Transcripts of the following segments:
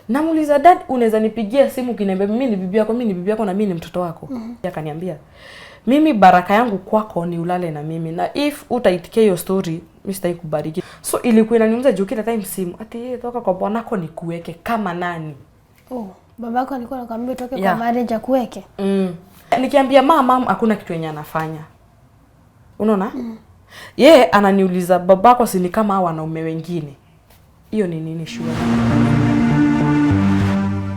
Namuuliza dad, unaweza nipigia simu kiniambia mimi ni bibi yako, mimi ni bibi yako na mimi ni mtoto wako? Akaniambia mimi baraka yangu kwako ni ulale na mimi, na if utaitikia hiyo story mimi sitaikubariki. So ilikuwa inaniumiza juu kila time simu ati yeye toka kwa bwanako ni kuweke kama nani. Babako alikuwa anakuambia toke kwa marriage akuweke. Nikiambia mama hakuna kitu yenye anafanya. Unaona? Yeye ananiuliza babako si ni kama wanaume wengine. Hiyo ni nini shule?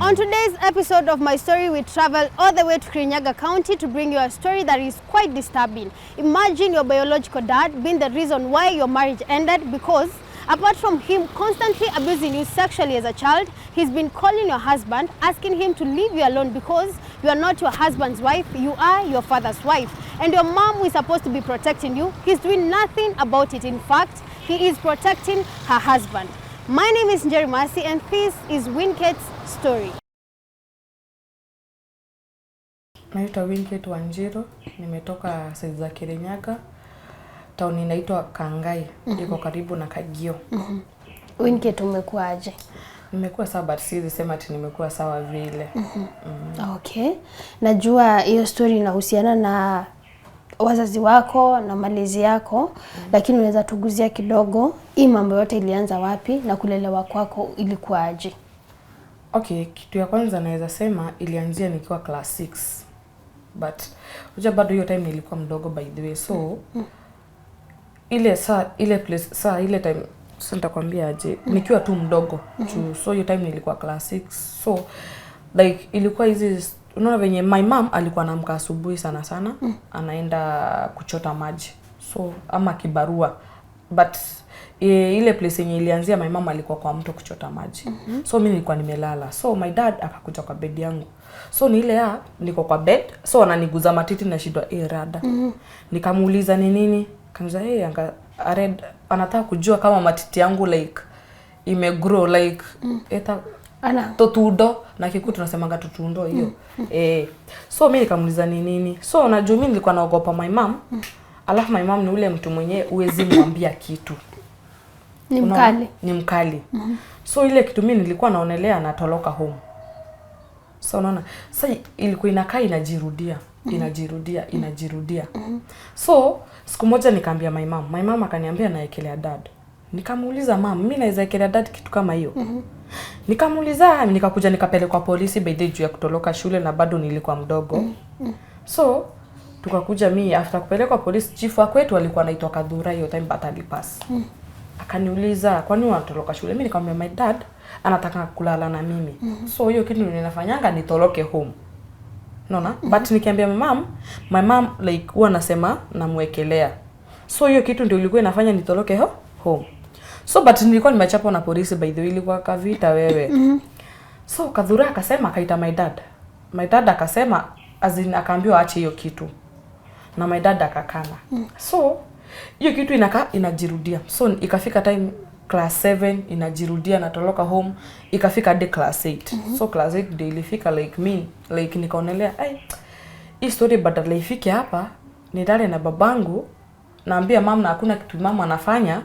On today's episode of My Story, we travel all the way to Kirinyaga County to bring you a story that is quite disturbing. Imagine your biological dad being the reason why your marriage ended, because apart from him constantly abusing you sexually as a child, he's been calling your husband, asking him to leave you alone because you are not your husband's wife, you are your father's wife. And your mom, who is supposed to be protecting you, he's doing nothing about it. In fact, he is protecting her husband. My name is Njeri Masi and this is Winket's story. Naitwa Winket Wanjiru, nimetoka side za Kirinyaga. Town inaitwa Kangai, iko karibu na Kagio. Winket, umekuwa aje? Nimekuwa sawa, but siwezi sema ati nimekuwa sawa vile. Okay. Najua hiyo story inahusiana na wazazi wako na malezi yako, lakini unaweza tuguzia kidogo hii mambo yote ilianza wapi na kulelewa kwako ilikuwa aje? Okay, kitu ya kwanza naweza sema ilianzia nikiwa class 6. But unajua bado hiyo time nilikuwa mdogo by the way. So ile time sasa nitakwambia aje, nikiwa tu mdogo. So hiyo time nilikuwa class 6. So like ilikuwa hizi, unaona venye my mom alikuwa anaamka asubuhi sana anaenda kuchota maji. So ama kibarua. But ile place yenye ilianzia my mom alikuwa kwa mto kuchota maji. So mimi nilikuwa nimelala. So my dad akakuja kwa bed yangu. So ni ile niko kwa bed. So ananiguza matiti na shida rada. Nikamuuliza ni nini? Kaniza anataka kujua kama matiti yangu like imegrow like totudo na Kikuyu tunasemanga totundo hiyo. So mimi nikamuuliza ni nini? So najua mimi nilikuwa naogopa my mom. Alafu my mom ni ule mtu mwenye uwezi mwambia kitu. Ni mkali. Ni mkali. So ile kitu mimi nilikuwa naonelea anatoroka home. So unaona, sasa ilikuwa inakaa inajirudia. So siku moja nikaambia my mom. My mom akaniambia naekelea dad. Nikamuuliza mom, mimi naweza ekelea dad kitu kama hiyo? Nikamuuliza, nikakuja nikapelekwa polisi by the juu ya kutoroka shule na bado nilikuwa mdogo. So tukakuja mimi after kupelekwa polisi, chief wa kwetu alikuwa anaitwa Kadhura hiyo time batali pass. Akaniuliza kwa nini unatoroka shule? Mimi nikamwambia my dad anataka kulala na mimi. So hiyo kitu ninafanyanga nitoroke home. Unaona? But nikiambia my mom like huwa anasema namwekelea. So hiyo kitu ndio ilikuwa inafanya nitoroke home. So but nilikuwa nimechapwa na polisi by the way, ilikuwa kavita wewe. So Kadhura akasema akaita my dad. My dad akasema akaambiwa aache hiyo kitu. Na my dad akakana. So hiyo kitu inajirudia. So ikafika time class 7 inajirudia natoroka home, ikafika hadi class 8. So class 8 ndio ilifika like me like nikaonelea hii story badala ifike hapa nilale na babangu, naambia mama na hakuna kitu mama anafanya,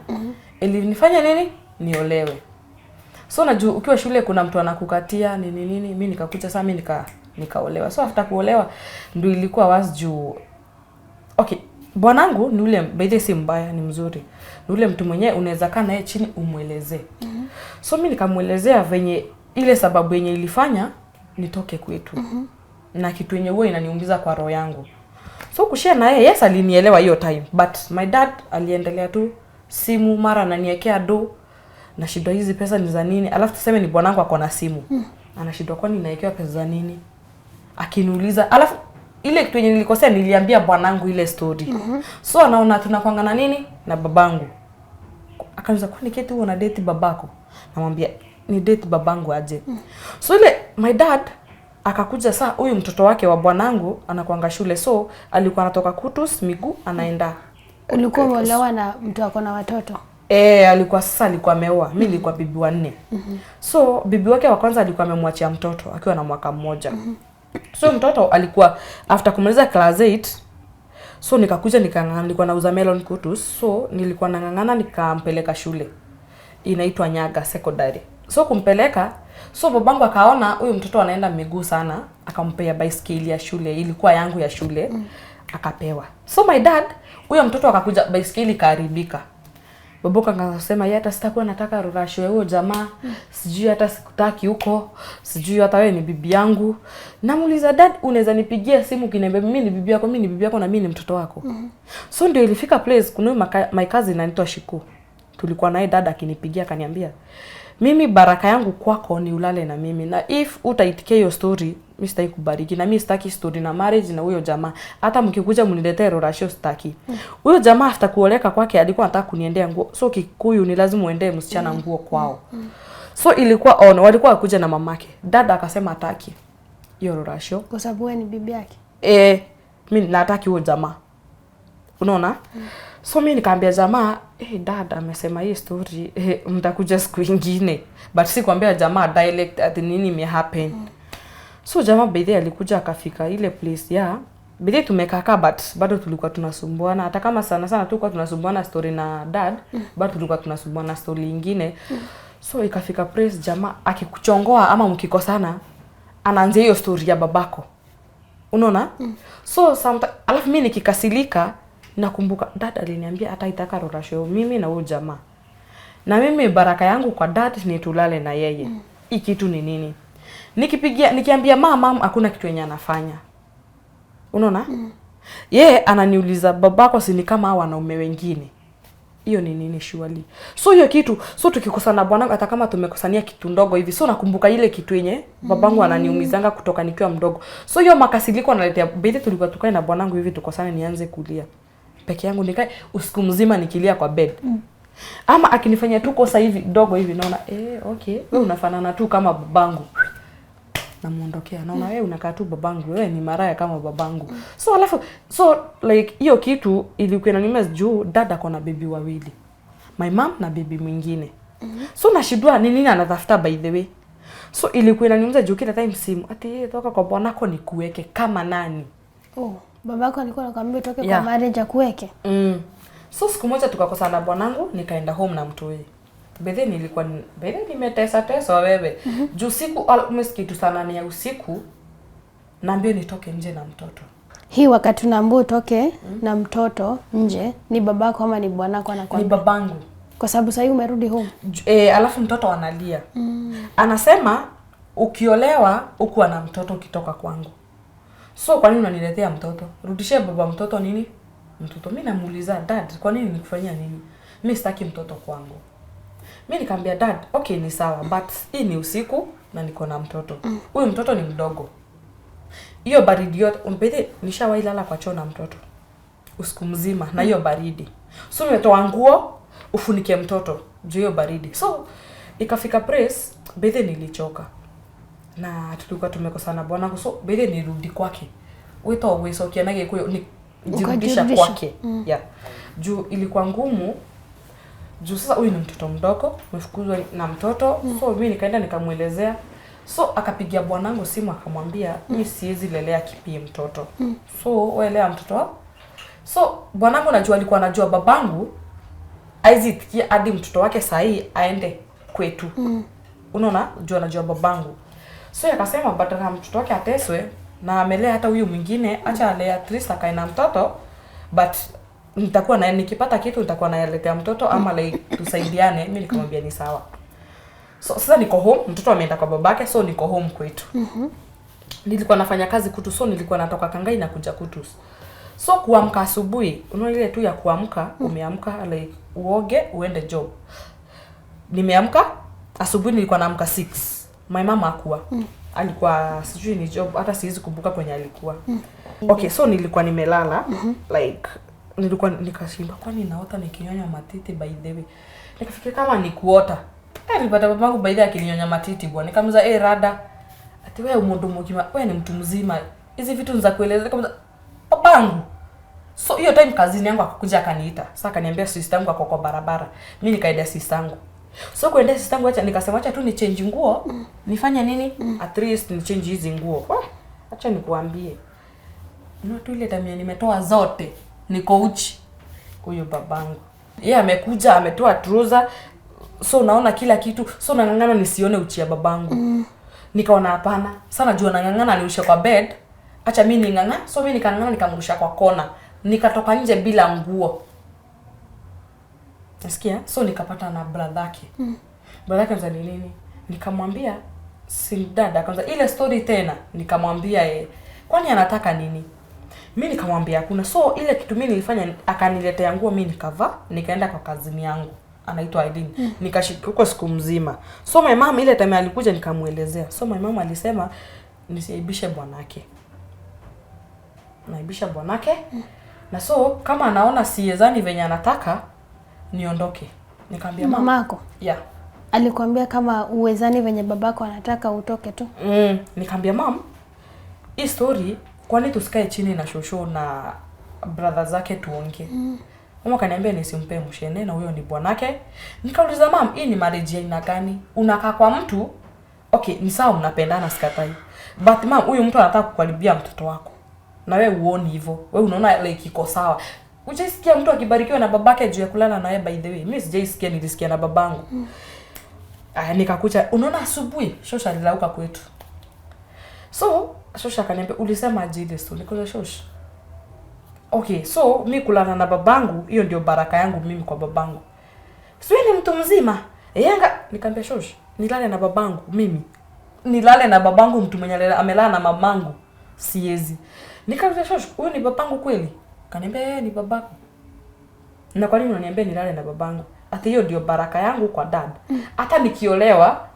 ilinifanya nini niolewe. So najua ukiwa shule kuna mtu anakukatia nini mimi nikakuja sasa mimi nikaolewa. So after kuolewa ndio ilikuwa was juu okay, bwanangu ni ule by the same mbaya, ni mzuri. Ni ule mtu mwenyewe unaweza kaa naye chini umuelezee. So mimi nikamuelezea venye ile sababu yenye ilifanya nitoke kwetu. Na kitu yenye huwa inaniumiza kwa roho yangu. So kushare na yeye, yes alinielewa hiyo time, but my dad aliendelea tu simu mara ananiwekea do na shida hizi pesa ni za nini? Alafu tuseme ni bwanangu ako na simu. Anashindwa kwani nawekewa pesa za nini? Akiniuliza, alafu ile kitu yenye nilikosea niliambia bwanangu ile story. So anaona tunakwangana nini na babangu. Akaniza kwani Keti wewe una date babako? Namwambia ni date babangu aje. So ile my dad akakuja saa huyu mtoto wake wa bwanangu anakuanga shule, so alikuwa anatoka Kutus miguu anaenda. Ulikuwa umeolewa na mtu wako na watoto? Alikuwa ameoa. Mimi nilikuwa bibi wa 4. So bibi wake wa kwanza alikuwa amemwachia mtoto akiwa na mwaka mmoja. So mtoto alikuwa after kumaliza class 8. So nikakuja nilikuwa nauza melon Kutus. So nilikuwa nangangana nikampeleka shule inaitwa Nyaga Secondary. So kumpeleka So babangu akaona huyu mtoto anaenda miguu sana, akampea baiskeli ya shule, ilikuwa yangu ya shule, akapewa. So my dad, huyo mtoto akakuja baiskeli kaharibika. Babuka akasema yeye hata sitakuwa nataka rurashwe huyo jamaa, sijui hata sikutaki huko, sijui hata wewe ni bibi yangu. Namuuliza dad, unaweza nipigia simu kiniambia mimi ni bibi yako, mimi ni bibi yako na mimi ni mtoto wako. So ndio ilifika place kuna my cousin anaitwa Shiku. Tulikuwa naye dada akinipigia akaniambia, mimi baraka yangu kwako ni ulale na mimi, na if utaitikia hiyo story mimi sitaki kubariki, na mimi sitaki story na marriage na huyo jamaa. Hata mkikuja mniletee rorashio sitaki. Huyo jamaa after kuoleka kwake alikuwa anataka kuniendea nguo. So Kikuyu ni lazima uendee msichana nguo kwao. So ilikuwa walikuwa wakuja na mamake. Dada akasema hataki hiyo rorashio Kwa sababu wewe ni bibi yake. Mimi nataki huyo jamaa. Unaona? So mimi nikaambia jamaa, dada amesema hii story, mtakuja siku nyingine. But si kuambia jamaa dialect ati nini ime happen. So jamaa baadhi alikuja akafika ile place ya baadhi tumekaa but bado tulikuwa tunasumbuana, hata kama sana tulikuwa tunasumbuana story na dad, bado tulikuwa tunasumbuana story nyingine. So ikafika place jamaa akikuchongoa ama mkikosana anaanza hiyo story ya babako. Unaona? So alafu mimi nikikasilika nakumbuka dad aliniambia hata itaka rorashio mimi na huyo jamaa. Na mimi baraka yangu kwa dad ni tulale na yeye. Hii kitu ni nini? Nikiambia mama hakuna kitu yenye anafanya. Unaona? Yeye ananiuliza babako si ni kama wanaume wengine. Hiyo ni nini surely? So hiyo kitu, so tukikosana bwanangu hata kama tumekosania kitu ndogo hivi, so nakumbuka ile kitu yenye babangu ananiumizanga kutoka nikiwa mdogo. So hiyo makasiliko analetea beti tulikuwa tukae na bwanangu hivi tukosane nianze kulia. Peke yangu nikae usiku mzima nikilia kwa bed. Ama akinifanya tu kosa hivi dogo hivi naona okay, wewe unafanana tu kama babangu. Namuondokea. Naona wewe unakaa tu babangu, wewe ni maraya kama babangu. So like hiyo kitu ilikuwa inaniuma juu dada kona bibi wawili. My mom na bibi mwingine. So nashindwa ni nini anatafuta by the way. So ilikuwa inaniuma juu kila time simu ati toka kwa bwanako nikuweke kama nani. Babako alikuwa anakuambia toke kwa marriage akuweke. So siku moja tukakosana na bwanangu nikaenda home na mtoi. Bedhe nilikuwa nimetesa wewe. Juu siku almost kitu sana ni ya usiku naambia nitoke nje na mtoto. Hii wakati unaambia utoke na mtoto nje ni babako ama ni bwanako anakuambia? Ni babangu. Kwa sababu sasa umerudi home. Alafu mtoto analia. Anasema ukiolewa huku na mtoto ukitoka kwangu. So kwa nini unaniletea mtoto? Rudishie baba mtoto nini? Mtoto mimi namuuliza dad, kwa nini nikufanyia nini? Mimi sitaki mtoto kwangu. Mimi nikamwambia dad, okay ni sawa, but hii ni usiku na niko na mtoto. Huyu mtoto ni mdogo. Hiyo baridi yote umpete nishawahi lala kwa choo na mtoto. Usiku mzima na hiyo baridi. So nimetoa nguo ufunike mtoto juu hiyo baridi. So ikafika press bedhe nilichoka. Na tulikuwa tumekosana bwanangu, so bedhe nirudi kwake. Wito weso kianage kwa ni jirudisha kwake. Juu ilikuwa ngumu. Juu sasa huyu ni mtoto mdogo, umefukuzwa na mtoto. So mimi nikaenda nikamuelezea. So akapigia bwanangu simu akamwambia mimi siwezi lelea kipii mtoto. So wewe lea mtoto. So bwanangu najua alikuwa anajua babangu aizitikia hadi mtoto wake sahi aende kwetu. Unaona? Jua anajua babangu. So akasema badala mtoto wake ateswe na amelea hata huyu mwingine, acha alea Trista kaina mtoto, but nitakuwa na nikipata kitu nitakuwa nayaletea mtoto ama like tusaidiane. Mimi nikamwambia ni sawa. So sasa niko home, mtoto ameenda kwa babake, so niko home kwetu. Nilikuwa nafanya kazi Kutu, so nilikuwa natoka Kangai na kuja Kutu. So kuamka asubuhi, unaona ile tu ya kuamka, umeamka like uoge uende job. Nimeamka asubuhi nilikuwa naamka 6. My mama hakuwa. Alikuwa sijui ni job, hata siwezi kumbuka kwenye alikuwa. Okay, so nilikuwa nimelala like nilikuwa nikashimba kwani naota nikinyonya matiti by the way. Nikafikiria kama ni kuota. Nilipata babangu by the way akinyonya matiti bwana. Nikamza rada. Ati wewe umundu mzima, wewe ni mtu mzima. Hizi vitu za kueleza nikamza babangu. So hiyo time kazini yangu akakuja akaniita. Sasa akaniambia sister yangu ako kwa barabara. Mimi nikaenda sister yangu. So kuenda sister yangu nikasema acha tu ni change nguo. Nifanye nini? At least ni change hizi nguo. Acha nikuambie. Tu ile time nimetoa zote. Niko uchi. Huyo babangu. Yeye amekuja ametoa trouser So naona kila kitu. So nangangana nisione uchi ya babangu. Nikaona hapana. Sana jua nangangana alirusha kwa bed. Acha mimi ninganga. So mimi nikangangana nikamrusha kwa kona. Nikatoka nje bila nguo. Nasikia? So nikapata na brother yake. Brother yake mzani nini? Nikamwambia si dada kwanza ile story tena. Nikamwambia kwani anataka nini? Mimi nikamwambia kuna. So ile kitu mimi nilifanya akaniletea nguo mimi nikavaa, nikaenda kwa kazini yangu. Anaitwa Aileen. Nikashika huko siku mzima. So my mom ile time alikuja nikamuelezea. So my mom alisema nisiaibishe bwanake. Naibisha bwanake. Na so kama anaona siezani venye anataka niondoke. Nikamwambia mamako. Yeah. Alikwambia kama uwezani venye babako anataka utoke tu. Nikamwambia mom, hii story kwani tusikae chini na shosho na brother zake tuongee. Mama kaniambia nisimpe mshene na huyo ni bwanake. Nikauliza mom, hii ni marriage aina gani? Unakaa kwa mtu, okay, ni sawa mnapendana sikatai. But mom, huyu mtu anataka kukaribia mtoto wako. Na wewe uone hivyo. Wewe unaona like iko sawa. Ujaisikia mtu akibarikiwa na babake juu ya kulala naye by the way. Mimi sijaisikia, nilisikia na babangu. Nikakuja, unaona asubuhi shosha alilauka kwetu. So shosha akaniambia ulisema aje so nikoza shosha. Okay, so mimi kulala na babangu hiyo ndio baraka yangu mimi kwa babangu. Sio ni mtu mzima. Yanga nikamwambia shosha, nilale na babangu mimi. Nilale na babangu mtu mwenye amelala na mamangu. Siezi. Nikamwambia shosha, huyu ni babangu kweli? Kaniambia ni babako. Na kwa nini unaniambia nilale na babangu? Hata hiyo ndio baraka yangu kwa dad. Hata nikiolewa,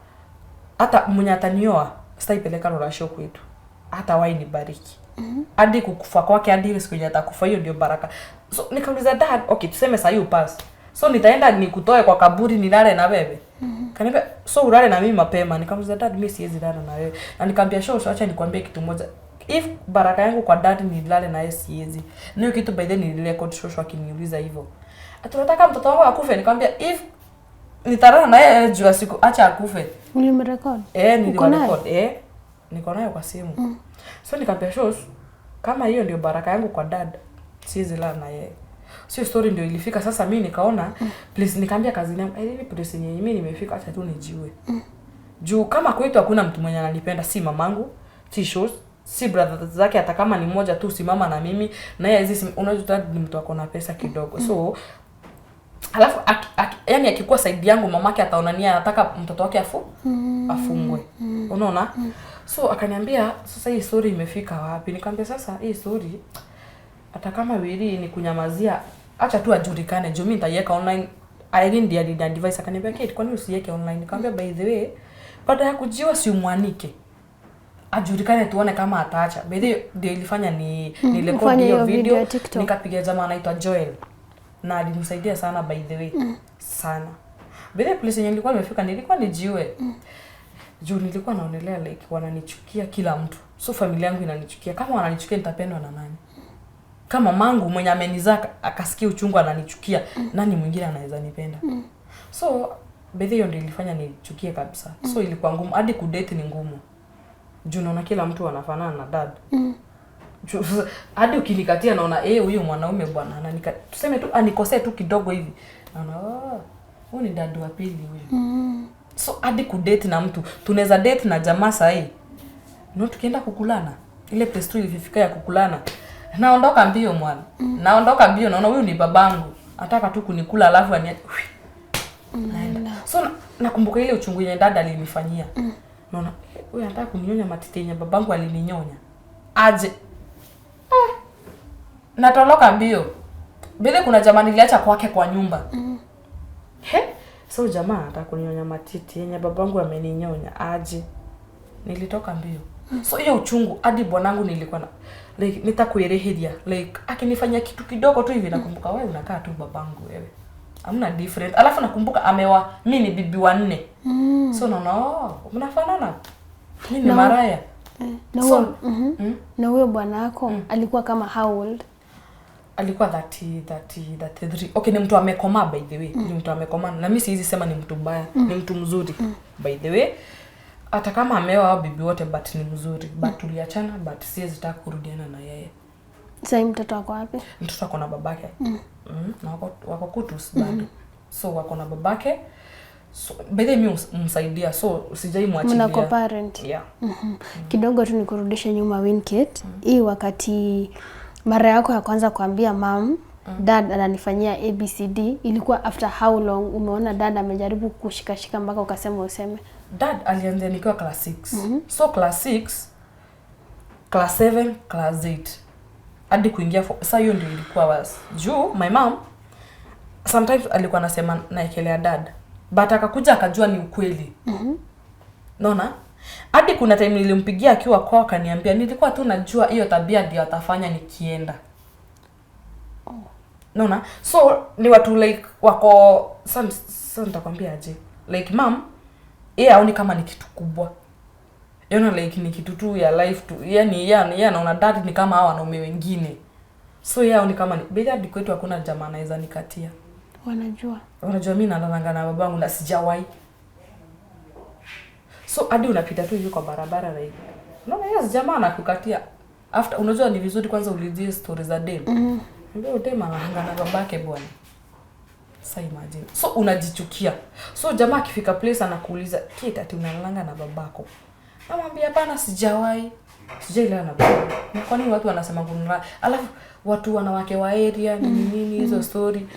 hata mwenye atanioa, sitaipeleka Rorasho kwetu. Hata wai nibariki. Hadi kukufa kwake, hadi ile siku yenye atakufa, hiyo ndio baraka. So nikauliza dad, okay, tuseme sasa hiyo pass. So nitaenda nikutoe kwa kaburi nilale na wewe. Kaniambia so ulale na mimi mapema. Nikamwambia dad, mimi siwezi lala na wewe. Na nikamwambia shosho, acha nikwambie kitu moja. If baraka yangu kwa dad nilale na yeye siwezi. Niyo kitu by then nilirecord shosho akiniuliza hivyo. Tunataka mtoto wangu akufe. Nikamwambia if nitalala na yeye juu siku acha akufe. Ulimrecord? Nilirecord. Niko nayo kwa simu. So nikamwambia shosho, kama hiyo ndio baraka yangu kwa dad, siwezi lala na yeye. Sio story ndio ilifika sasa mimi nikaona please nikamwambia kazini yangu, ili place yenyewe mimi nimefika acha tu nijiwe. Juu kama kwetu hakuna mtu mwenye ananipenda, si mamangu, si shosho, si brother zake, hata kama ni mmoja tu si mama na mimi, na yeye hizi unajua ni mtu akona pesa kidogo. So alafu yani akikuwa side yangu mamake ataona nia anataka mtoto wake afungwe. Unaona? So akaniambia sasa hii story imefika wapi? Nikamwambia sasa hii story hata kama wili ni kunyamazia, acha tu ajulikane. Juu mimi nitaiweka online. Aileen ndiye alidadvise akaniambia Kate, kwani usiweke online? Nikamwambia by the way, baada ya kujiwa si umwanike. Ajulikane tuone kama ataacha. By the way ndio ilifanya ni record hiyo video nikapiga jamaa anaitwa Joel. Na alinisaidia sana by the way. Sana. By the way place yenyewe nilikuwa nimefika nilikuwa nijiwe. Juu nilikuwa naonelea like wananichukia kila mtu. So familia yangu inanichukia. Kama wananichukia nitapendwa na nani? Kama mangu mwenye amenizaa akasikia uchungu ananichukia, nani mwingine anaweza nipenda? So by the way ndio ilifanya nichukie kabisa. So ilikuwa ngumu, hadi kudate ni ngumu. Juu naona kila mtu anafanana na dad. Hadi ukinikatia naona huyu mwanaume bwana ananika tuseme tu anikosea tu kidogo hivi. Naona huyu ni dad wa pili huyu. So hadi kudate na mtu, tunaweza date na jamaa sahi. Tukienda kukulana. Ile place tu ilifika ya kukulana. Naondoka mbio mwana. Naondoka mbio naona huyu ni babangu. Anataka tu kunikula alafu naenda. So nakumbuka ile uchungu yenye dada alinifanyia. Naona huyu anataka kuninyonya matiti yenye babangu alininyonya. Aje. Natoroka mbio. Bila kuna jamaa niliacha kwake kwa nyumba. So jamaa anataka kuninyonya matiti yenye babangu ameninyonya. Aje. Nilitoka mbio. So hiyo uchungu hadi bwanangu nilikuwa na like nitakuereheria like akinifanyia kitu kidogo tu hivi nakumbuka wewe unakaa tu babangu wewe. Hamna different. Alafu nakumbuka amewa mimi ni bibi wa 4. So naona mnafanana. Mimi ni Maraya. Na so, na huyo bwana wako alikuwa kama how old? Alikuwa 33. Okay, ni mtu amekomaa by the way. Ni mtu amekomaa. Na mimi siwezi sema ni mtu mbaya, ni mtu mzuri by the way. Hata kama ameoa au bibi wote but ni mzuri. But tuliachana but siwezi taka kurudiana na yeye. Sasa mtoto wako wapi? Mtoto wako na babake. Na wako kutus bado. So wako na babake. So baadaye mimi msaidia, so sijaimwachilia. Mna co-parent. Yeah. Kidogo tu nikurudishe nyuma Winkate. Hii wakati mara yako ya kwanza kuambia mom dad ananifanyia ABCD, ilikuwa after how long umeona dad amejaribu kushikashika mpaka ukasema useme? Dad alianza nikiwa class 6. So class 6, class 7, class 8. Hadi kuingia sasa hiyo ndio ilikuwa was. Juu my mom sometimes alikuwa anasema naekelea dad. But akakuja akajua ni ukweli. Naona? Hadi kuna time nilimpigia akiwa kwao akaniambia nilikuwa tu najua hiyo tabia ndio atafanya nikienda. Naona? So ni watu like wako sasa nitakwambia aje. Like mom yeye haoni kama ni kitu kubwa. Like ni kitu tu ya life tu. Yeye anaona dad ni kama hao wanaume wengine. So yeye haoni kama ni bila hadi kwetu hakuna jamaa anaweza nikatia. Wanajua mimi nalalanga na babangu na sijawahi. So hadi unapita tu hivi kwa barabara like. Unaona yes jamaa anakukatia. After unajua ni vizuri kwanza ulizie stories za dem. Ndio dem analanga na babake bwana. Sasa imagine. So unajichukia. So jamaa akifika place anakuuliza, "Kit ati unalanga na babako?" Namwambia hapana sijawahi. Sijaelewa na baba. Ni kwa nini watu wanasema kununua? Alafu watu wanawake wa area nini hizo story.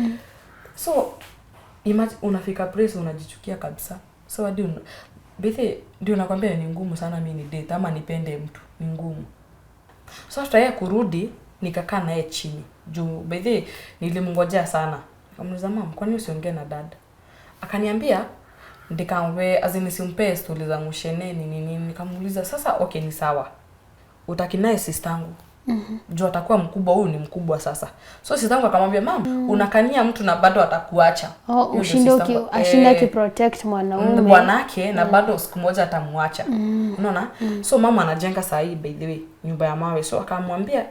So imagine unafika place unajichukia kabisa. So hadi Bethe ndio nakwambia ni ngumu sana mimi ni date ama nipende mtu ni ngumu. So after yeye kurudi nikakaa naye chini. Juu Bethe nilimngojea sana. Nikamuuliza mama kwa nini usiongee na dad? Akaniambia ndikamwe azinisimpee stories za mushene nini. Nikamuuliza sasa okay ni sawa. Utaki naye sistangu. Juu atakuwa mkubwa, huyu ni mkubwa sasa. So sistangu akamwambia mama unakania mtu na bado atakuacha. Ashinda ki protect mwanaume bwanake na bado siku moja atamuacha. Unaona? So mama anajenga saa hii by the way nyumba ya mawe. So akamwambia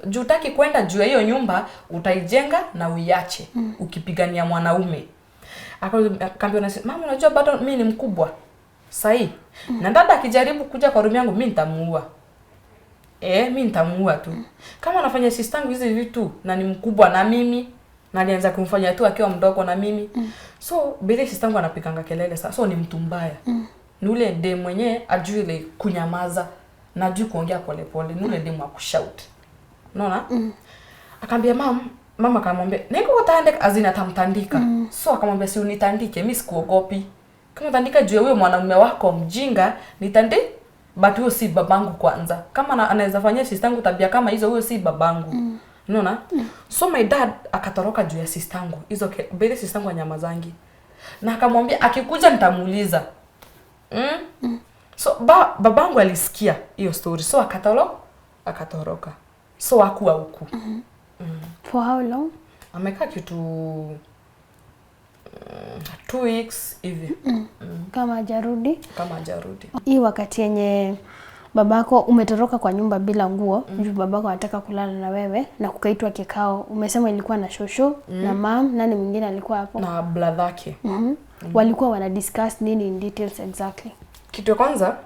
juu utaki kwenda juu ya hiyo nyumba utaijenga na uiache ukipigania mwanaume. Akaambia mama unajua bado mimi ni mkubwa. Sahi. Na dada akijaribu kuja kwa room yangu mimi nitamuua. Mimi nitamuua tu. Kama anafanya sistangu hizi vitu na ni mkubwa na mimi na alianza kumfanya tu akiwa mdogo na mimi. So bila sistangu anapikanga kelele sasa. So ni mtu mbaya. Ni ule dem mwenyewe ajui ile kunyamaza na ajui kuongea pole pole. Ni ule dem wa kushout. Unaona? Akaambia mama akamwambia niko kutandika azina atamtandika. So akamwambia si unitandike mimi sikuogopi. Kama tandika juu ya huyo mwanamume wako mjinga nitandike. But huyo si babangu kwanza. Kama anaweza fanyia sistangu tabia kama hizo huyo si babangu. Unaona? So my dad akatoroka juu ya sistangu. Hizo bele sistangu anyamazangi. Na akamwambia akikuja nitamuuliza. So babangu alisikia hiyo story. So akatoroka. So hakuwa huku. For how long? Amekaa kitu 2 weeks hivi. Kama hajarudi. Hii wakati yenye babako umetoroka kwa nyumba bila nguo, juu babako anataka kulala na wewe na kukaitwa kikao. Umesema ilikuwa na shosho na mom, nani mwingine alikuwa hapo? Na brother yake. Walikuwa wana discuss nini in details exactly? Kitu kwanza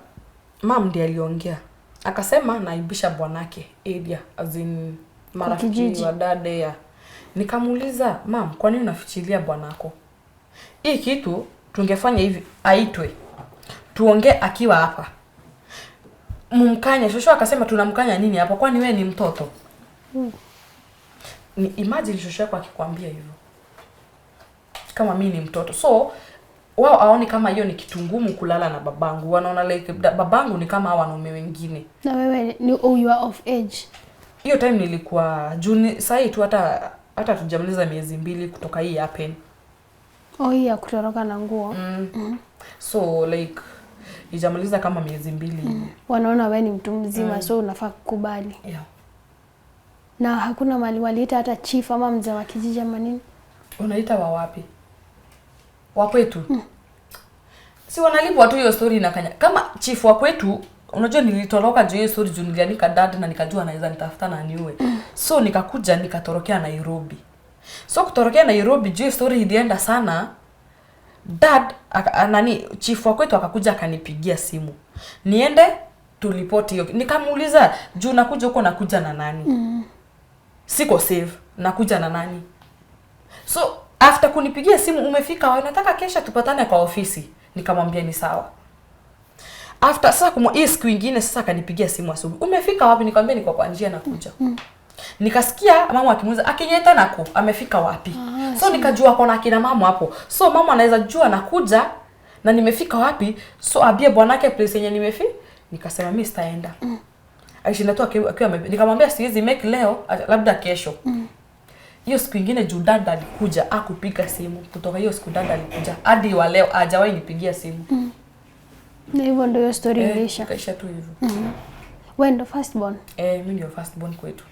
mom ndiye aliongea. Akasema naibisha bwanake area as in marafiki wa dade ya. Nikamuuliza, "Mom, kwa nini unafichilia bwanako?" Hii kitu tungefanya hivi aitwe. Tuongee akiwa hapa. Mumkanya, shosho akasema tunamkanya nini hapa? Kwani wewe ni mtoto? Ni imagine shosho yako akikwambia hivyo. Kama mimi ni mtoto. So wao haoni kama hiyo ni kitu ngumu kulala na babangu. Wanaona like babangu ni kama wanaume wengine. Na wewe ni you are of age. Hiyo time nilikuwa June sasa tu hata tujamaliza miezi 2 kutoka hii happen. Hii ya kutoroka na nguo. So like ijamaliza kama miezi 2. Wanaona wewe ni mtu mzima so unafaa kukubali. Yeah. Na hakuna mali waliita hata chief ama mzee wa kijiji ama nini? Unaita wa wapi? Wa kwetu. Si wanalipwa tu hiyo story na kanya. Kama chief wa kwetu, unajua nilitoroka juu hiyo story juu nilianika dad na nikajua anaweza nitafuta na niue. So nikakuja nikatorokea Nairobi. So kutorokea Nairobi juu story ilienda sana. Dad chief wa kwetu akakuja akanipigia simu. Niende tulipoti hiyo. Nikamuuliza juu nakuja huko nakuja na nani? Siko safe. Nakuja na nani? So After kunipigia simu, umefika wapi? Nataka kesho tupatane kwa ofisi. Nikamwambia ni sawa. After sasa hii siku nyingine sasa akanipigia simu asubuhi. Umefika wapi? Nikamwambia niko kwa njia nakuja. Nikasikia mama akimuuliza akinyeta nako amefika wapi? So nikajua kuna kina mama hapo. So mama anaweza jua nakuja na nimefika wapi? So abie bwanake place yenye nimefika. Nikasema mimi sitaenda. Alishinda tu akiwa nikamwambia siwezi make leo, labda kesho. Hiyo siku nyingine dada alikuja akupiga simu. Kutoka hiyo siku dada alikuja hadi wa leo hajawahi nipigia simu. Na hivyo ndio story ilisha. Kaisha tu hivyo. Wewe ndio first born? Mimi ndio first born kwetu.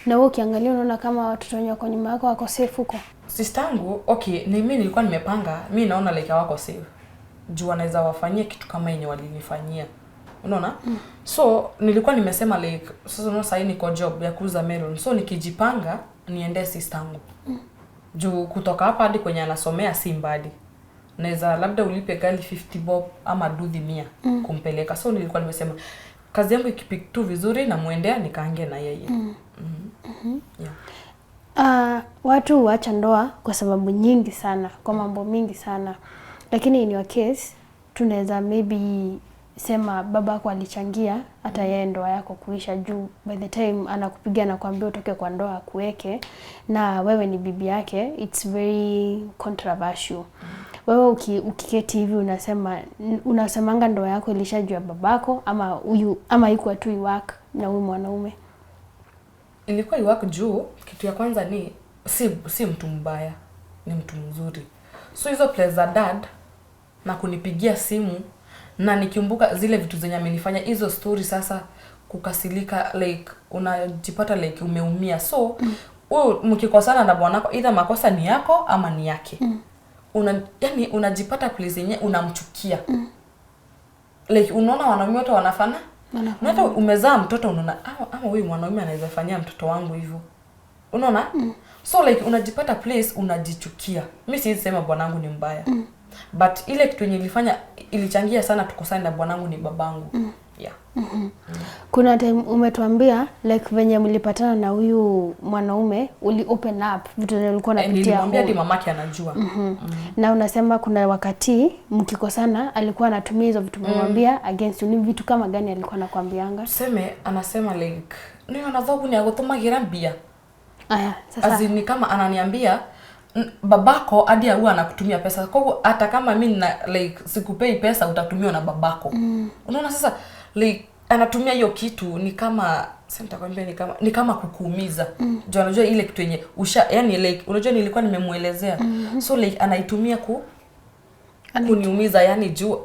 Na wewe ukiangalia unaona kama watoto wenye wako nyuma yako wako safe huko? Sistangu, okay, ni mimi nilikuwa nimepanga, mimi naona like hawako safe. Juu wanaweza wafanyia kitu kama yenye walinifanyia. Unaona? So nilikuwa nimesema like sasa no sasa niko job ya kuuza melon. So nikijipanga niende sistangu. Juu kutoka hapa hadi kwenye anasomea si mbali. Naweza labda ulipe gali 50 bob ama duthi 100 kumpeleka. So nilikuwa nimesema kazi yangu ikipik tu vizuri na muendea nikaange na yeye. Yeah. Watu huacha ndoa kwa sababu nyingi sana, kwa mambo mingi sana. Lakini in your case tunaweza maybe sema babako alichangia hata yeye ndoa yako kuisha juu by the time anakupigia na kuambia utoke kwa ndoa kuweke na wewe ni bibi yake, it's very controversial. Wewe ukiketi hivi unasemanga ndoa yako ilishajua babako ama iko tu iwak na huyu mwanaume? Ilikuwa iwak juu kitu ya kwanza ni si mtu mbaya, ni mtu mzuri. So hizo place za dad na kunipigia simu na nikikumbuka zile vitu zenye amenifanya hizo story sasa kukasilika like unajipata like umeumia. So wewe mkikosana na bwanako either makosa ni yako ama ni yake. Yani unajipata place yenyewe unamchukia. Like unaona wanaume wote wanafana? Hata umezaa mtoto unaona ama huyu mwanaume anaweza fanyia mtoto wangu hivyo. Unaona? So like unajipata place unajichukia. Mimi siwezi sema bwanangu ni mbaya. But ile kitu yenye ilichangia sana tukosane na bwanangu ni babangu. Yeah. Kuna time umetuambia like venye mlipatana na huyu mwanaume uli open up vitu zenye ulikuwa unapitia. Nilimwambia hadi mamake anajua. Na unasema kuna wakati mkikosana alikuwa anatumia hizo vitu kumwambia against you. Ni vitu kama gani alikuwa anakuambianga? Tuseme anasema like niyo nadhabu ni agotumagira mbia. Sasa azini kama ananiambia babako hadi huwa anakutumia pesa. Kwa hiyo hata kama mimi na like sikupei pesa utatumiwa na babako. Unaona sasa like anatumia hiyo kitu ni kama nitakwambia ni kama kukuumiza. Ndio anajua ile kitu yenye yani like unajua nilikuwa nimemuelezea. So like anaitumia kuniumiza yani juu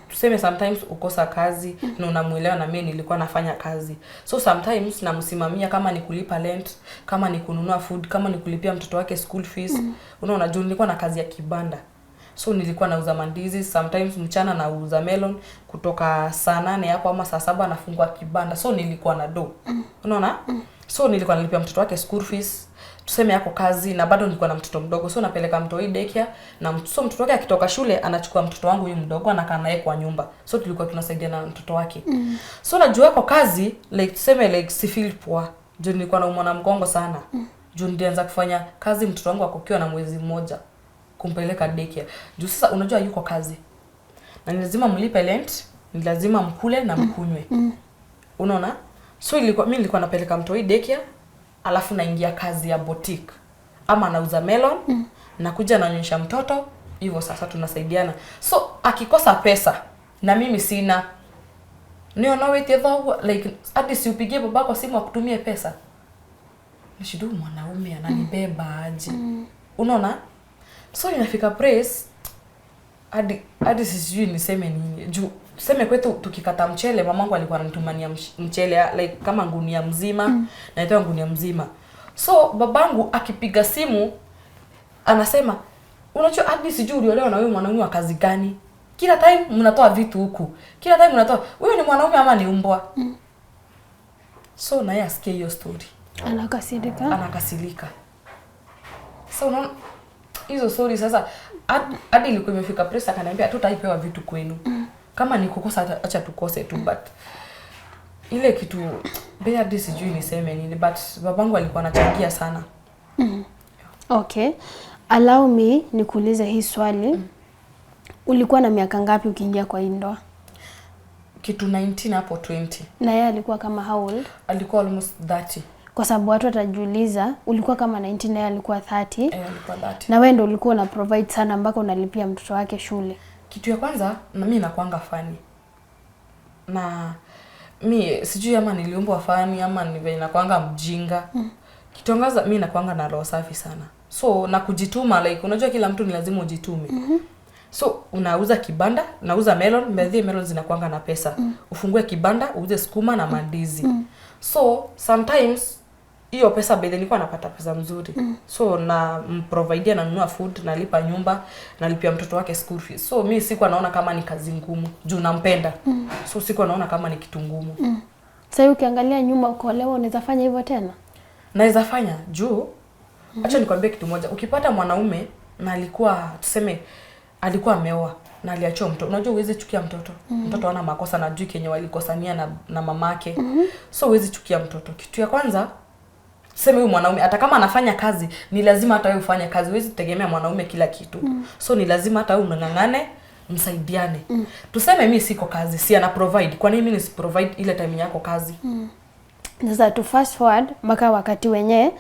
tuseme sometimes ukosa kazi na unamuelewa na mimi nilikuwa nafanya kazi. So sometimes namsimamia kama ni kulipa rent, kama ni kununua food, kama ni kulipia mtoto wake school fees. Unaona juu nilikuwa na kazi ya kibanda. So nilikuwa nauza mandizi, sometimes mchana nauza melon kutoka saa 8 hapo ama saa 7 nafungua kibanda. So nilikuwa na do. Unaona? So nilikuwa nalipia mtoto wake school fees. Tuseme yako kazi na bado nilikuwa na mtoto mdogo. So napeleka mtoto daycare na mtoto wake akitoka shule anachukua mtoto wangu huyu mdogo anakaa naye kwa nyumba. So tulikuwa tunasaidiana na mtoto wake. So najua yako kazi like tuseme like si feel poa. Juu nilikuwa naumwa na mgongo sana. Juu nilianza kufanya kazi mtoto wangu akiwa na mwezi mmoja kumpeleka daycare. Juu sasa unajua yuko kazi. Na ni lazima mlipe rent, ni lazima mkule na mkunywe. Unaona? So mimi nilikuwa napeleka mtoto daycare. Alafu naingia kazi ya boutique ama nauza melon nakuja nanyonyesha mtoto hivyo sasa tunasaidiana. So akikosa pesa na mimi sina niona like hadi si upigie babako simu akutumie pesa. Nishidu mwanaume ananibeba aje. Unaona? So inafika press hadi sijui niseme nini. Juu tuseme kwetu tukikata mchele mamangu alikuwa ananitumania mchele like kama ngunia mzima na itoa ngunia mzima. So babangu akipiga simu anasema unajua hadi sijui uliolewa na wewe mwanaume wa kazi gani? Kila time mnatoa vitu huku. Kila time mnatoa wewe ni mwanaume ama ni umbwa? So naye asikie hiyo story. Anakasirika. So unaona hizo story sasa hadi ilikuwa imefika press akaniambia tutaipewa vitu kwenu. Kama ni kukosa acha tukose tu but ile kitu bea sijui niseme nini but babangu alikuwa anachangia sana. Okay. Allow me nikuulize hii swali. Ulikuwa na miaka ngapi ukiingia kwa hii ndoa? Kitu 19 hapo 20. Na yeye alikuwa kama how old? Alikuwa almost 30. Kwa sababu watu watajiuliza ulikuwa kama 19 na yeye alikuwa 30. Alikuwa 30. Na wewe ndio ulikuwa una provide sana mpaka unalipia mtoto wake shule. Kitu ya kwanza na mimi nakuanga fani. Na mimi sijui ama niliumbwa fani ama ni venye nakuanga mjinga. Kitu kwanza mimi nakuanga na roho safi sana. So na kujituma, like unajua kila mtu ni lazima ujitume. So unauza kibanda, nauza melon, mbedhi melon zinakuanga na pesa. Ufungue kibanda, uuze sukuma na mandizi. So sometimes hiyo pesa bedhe nilikuwa napata pesa mzuri. So na providea, nanunua food, nalipa nyumba, nalipia mtoto wake school fees. So mimi sikuwa naona kama ni kazi ngumu, juu nampenda. So sikuwa naona kama ni kitu ngumu. Sasa ukiangalia nyuma ukolewa, unaweza fanya hivyo tena? Naweza fanya juu. Acha nikwambie kitu moja. Ukipata mwanaume na alikuwa tuseme alikuwa ameoa na aliachia mtoto. Unajua uweze chukia mtoto. Mtoto ana makosa na juu kenye walikosania na mamake. So uweze chukia mtoto. Kitu ya kwanza tuseme huyu mwanaume hata kama anafanya kazi, ni lazima hata wewe ufanye kazi. Uweze tegemea mwanaume kila kitu. So ni lazima hata wewe unang'ang'ane, msaidiane. Tuseme mimi siko kazi, si ana provide. Kwa nini mimi nisi provide ile time yako kazi? Sasa to fast forward mpaka wakati wenyewe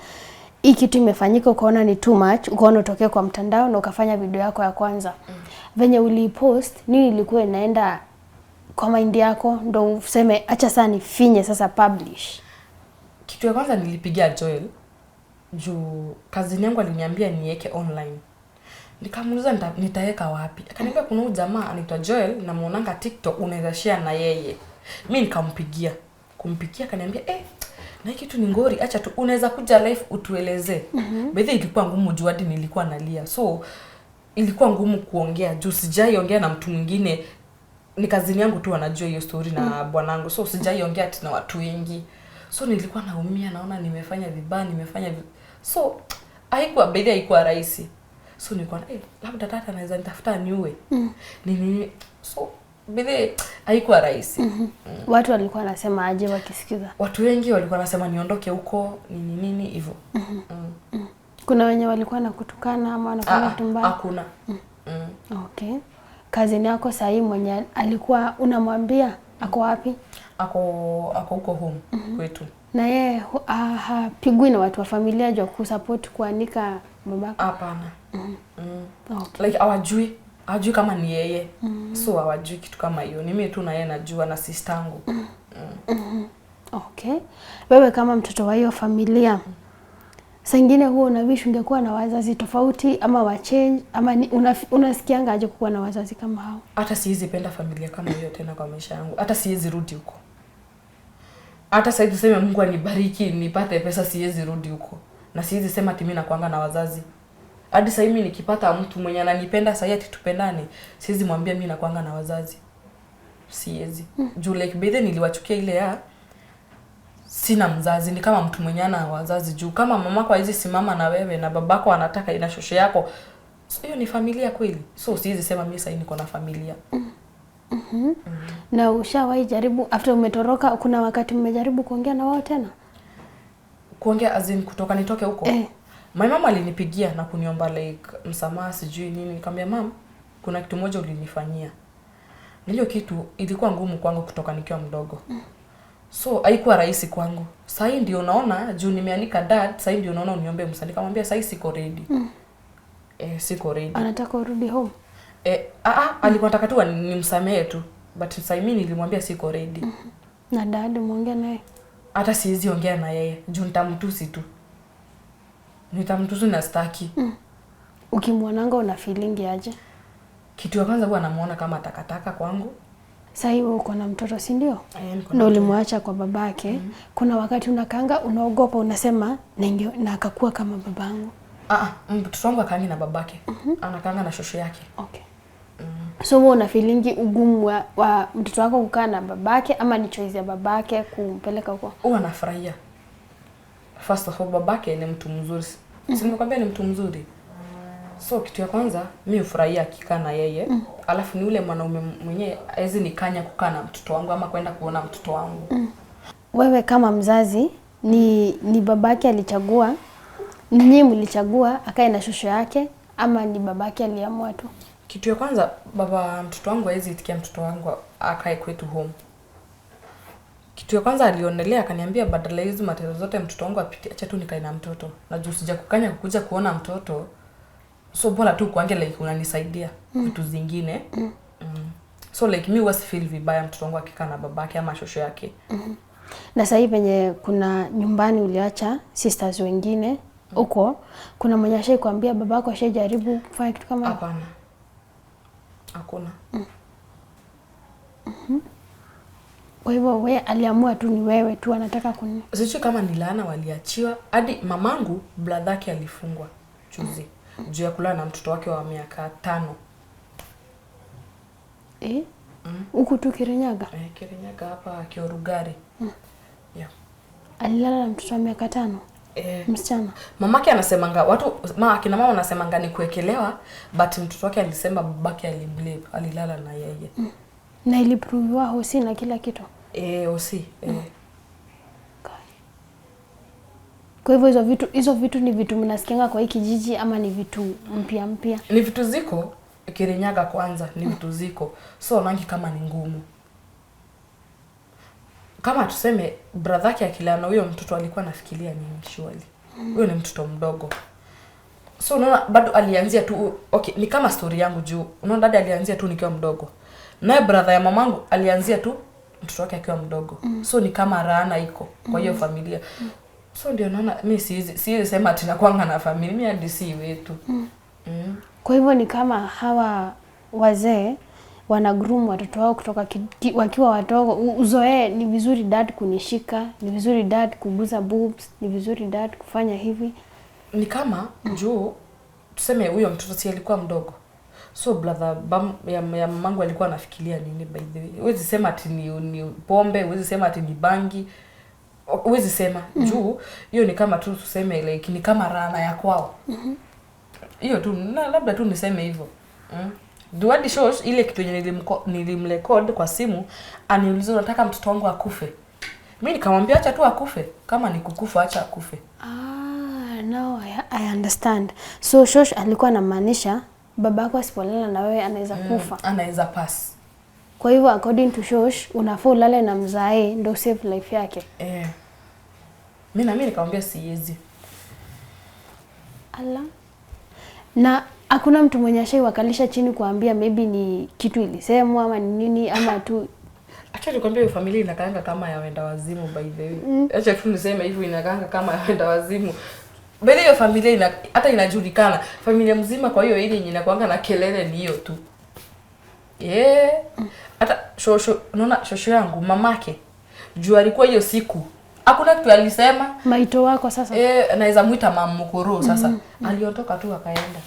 hii kitu imefanyika, ukaona ni too much, ukaona utokee kwa mtandao na ukafanya video yako ya kwanza. Venye ulipost, nini ilikuwa inaenda kwa mind yako ndo useme acha sasa nifinye sasa publish? Kitu ya kwanza nilipigia Joel juu kazini yangu aliniambia niweke online. Nikamuuliza nitaweka wapi? Akaniambia kuna huyu jamaa anaitwa Joel na muonanga TikTok, unaweza share na yeye. Mimi nikampigia. Kumpigia akaniambia na hiki kitu ni ngori, acha tu unaweza kuja live utueleze. Bedhe ilikuwa ngumu juu hadi nilikuwa nalia. So ilikuwa ngumu kuongea juu sijaiongea na mtu mwingine. Ni kazini yangu tu wanajua hiyo story na bwanangu. So sijaiongea tena watu wengi. So nilikuwa naumia, naona nimefanya vibaya, so haikuwa bedhe, haikuwa rahisi. So nilikuwa labda tata anaweza nitafuta niue. Nini? So bedhe haikuwa rahisi. Watu walikuwa wanasema aje wakisikiza? Watu wengi walikuwa wanasema niondoke huko, nini hivyo. Kuna wenye walikuwa nakutukana ama wanafanya vitu mbaya? Hakuna. Okay. Kazini yako sahii mwenye alikuwa unamwambia ako wapi? Ako huko home kwetu. Na yeye hapigwi na watu wa familia juu kusupport kuanika babako? Hapana. Okay. Like hawajui kama ni yeye. So hawajui kitu kama hiyo. Ni mimi tu na yeye najua na sistangu. Okay. Wewe kama mtoto wa hiyo familia, saa ingine huo unawish ungekuwa na wazazi tofauti ama wa change ama unasikianga aje kukuwa na wazazi kama hao? Hata siwezi penda familia kama hiyo tena kwa maisha yangu. Hata siwezi rudi huko. Hata sasa tuseme Mungu anibariki nipate pesa, siwezi rudi huko. Na siwezi sema ati mimi nakuanga na wazazi. Hadi sasa mimi nikipata mtu mwenye ananipenda sasa ati tupendane, siwezi mwambia mimi nakuanga na wazazi. Siwezi. Juu like bedhe niliwachukia ile ya sina mzazi, ni kama mtu mwenye ana wazazi. Juu kama mamako haizi simama na wewe na babako anataka ina shosho yako, so hiyo ni familia kweli? So siwezi sema mimi sasa niko na familia. Na ushawahi jaribu after umetoroka, kuna wakati mmejaribu kuongea na wao tena? Kuongea azin kutoka nitoke huko? My mama alinipigia na kuniomba like msamaha sijui nini. Nikamwambia mam, kuna kitu moja ulinifanyia. Hiyo kitu ilikuwa ngumu kwangu kutoka nikiwa mdogo. So haikuwa rahisi kwangu. Sasa ndio unaona juu nimeanika dad, sasa ndio unaona uniombe msamaha. Nikamwambia sasa siko ready. Siko ready. Anataka urudi home? Alikuwa anataka tu nimsamehe tu. But sasa mimi nilimwambia siko ready. Na dad muongea naye? Hata siwezi ongea na yeye. Juu nitamtusi tu. Nitamtusi na staki. Ukimwonanga una feeling aje? Kitu ya kwanza huwa namuona kama takataka kwangu. Sasa hiyo uko na mtoto si ndio? Na ulimwacha kwa babake. Kuna wakati unakanga unaogopa unasema na akakuwa kama babangu? Mtoto wangu akaangi na babake. Anakanga na shosho yake. Okay. So wewe una feeling ugumu wa mtoto wako kukaa na babake ama ni choice ya babake kumpeleka huko? Huwa nafurahia. First of all, babake ni mtu mzuri. Si nimekwambia ni mtu mzuri. So kitu ya kwanza mimi hufurahia akikaa na yeye. Alafu ni ule mwanaume mwenyewe hawezi nikanya kukaa na mtoto wangu ama kwenda kuona mtoto wangu. Wewe kama mzazi ni babake alichagua, ninyi mlichagua akae na shosho yake ama ni babake aliamua tu? Kitu ya kwanza, baba mtoto wangu hawezi itikia mtoto wangu akae kwetu home. Kitu ya kwanza alionelea akaniambia badala hizo matendo zote mtoto wangu apitie, acha tu nikae na mtoto. Na juu sijakukanya kukuja kuona mtoto. So bora tu kuange like unanisaidia vitu zingine. So like mi wasi feel vibaya mtoto wangu akikaa na babake ama shosho yake. Na sasa hivi penye kuna nyumbani uliacha sisters wengine huko, kuna mwenye ashaikuambia babako ashajaribu kufanya kitu kama? Hapana. Hakuna. Kwa hivyo wewe aliamua tu ni wewe tu anataka sijui kama ni laana waliachiwa. Hadi mamangu brother yake alifungwa juzi. Juu ya kulala na mtoto wake wa miaka 5. Huku tu Kirinyaga? Kirinyaga hapa Kiorugari. Yeah. Alilala na mtoto wa miaka 5? Msichana. Mamake anasemanga akina mama wanasemanga ni kuekelewa, but mtoto wake alisema babake aliblame, alilala na yeye. Na iliproviwa hosi na kila kitu? Hosi. Kwa hivyo hizo vitu ni vitu mnasikianga kwa hii kijiji ama ni vitu mpya? Ni vitu ziko Kirinyaga kwanza, ni vitu ziko. So nangi kama ni ngumu. Kama tuseme brother yake akilana huyo mtoto alikuwa anafikiria nini surely. Huyo ni mtoto mdogo. So unaona bado alianzia tu ni kama story yangu juu. Unaona dada alianzia tu nikiwa mdogo. Naye brother ya mamangu alianzia tu mtoto wake akiwa mdogo. So ni kama laana iko kwa hiyo familia. So ndio naona mimi siwezi sema tunakuanga na familia, mimi hadi si wetu. Kwa hivyo ni kama hawa wazee wana groom watoto wao kutoka wakiwa wadogo. Uzoee, ni vizuri dad kunishika, ni vizuri dad kuguza boobs, ni vizuri dad kufanya hivi. Ni kama juu tuseme huyo mtoto si alikuwa mdogo. So brother ya mamangu alikuwa anafikiria nini by the way. Huwezi sema ati ni pombe, huwezi sema ati ni bangi. Huwezi sema juu hiyo ni kama tu tuseme like ni kama laana ya kwao. Hiyo tu labda tu niseme hivyo. Duadi shosh ile kitu yenye nilimrecord kwa simu, aniuliza unataka mtoto wangu akufe. Mimi nikamwambia acha tu akufe, kama ni kukufa acha akufe. Now I understand. So shosh alikuwa anamaanisha babako asipolala na wewe anaweza kufa. Anaweza pass. Kwa hivyo according to shosh unafaa ulale na mzae ndio save life yake. Mimi nikamwambia siwezi. Ala. Na hakuna mtu mwenye ashaiwakalisha chini kuambia maybe ni kitu ilisemwa ama ni nini ama tu? Acha nikwambie hiyo familia inakaanga kama ya wenda wazimu by the way. Acha tu niseme hivyo inakaanga kama ya wenda wazimu. Bali hiyo familia hata inajulikana familia mzima, kwa hiyo ile yenye inakuanga na kelele ni hiyo tu. Hata shosho, unaona shosho yangu mamake juu alikuwa hiyo siku hakuna kitu alisema. Maito wako sasa? Naweza muita mamukoro sasa. Aliondoka tu akaenda.